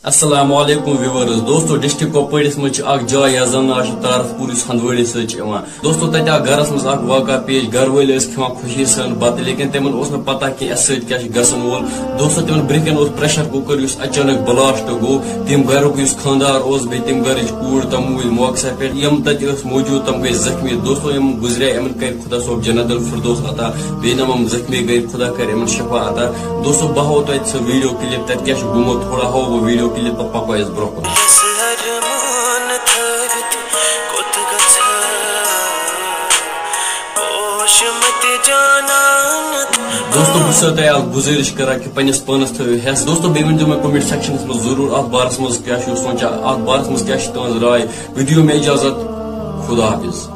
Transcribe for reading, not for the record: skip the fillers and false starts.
السلام علیکم ویورز دوستو ڈسٹرکٹ کوپوارس مجھ جائے یا زن تارف پور ہندوڑی سان دوستو تک گھرس مز واقعہ پیش گھر ول کھان خوشی سان بت لیکن تمہن پتہ کہ اس گھن وول دوستو تمہن برکن پریشر کوکر اچانک بلاسٹ گو تم گھرک خاندار تم گھرچ کوڑ تم مول موقع پہ یم تت موجود تم گئی زخمی دوستو یم گزرے ان کر خدا صوب جنت الفردوس عطا بیم زخمی گئی خدا کر ان شفا عطا دوستو بہ ہو تک سہ ویڈیو کلپ تک کیا گومت تھوڑا ہو وہ ویڈیو کلپ پکو اس برو دوستو بہت تہ گزارش کران کہ پنس پانس تھو حس دوستو بیٚیہِ ؤنۍزیو مےٚ کمنٹ سیکشنس منٛز ضروٗر اتھ بارس منٛز کیٛاہ چھُو سونچان اتھ بارس منٛز کیٛاہ چھِ تُہنٛز راے ویڈیو میں اجازت خدا حافظ.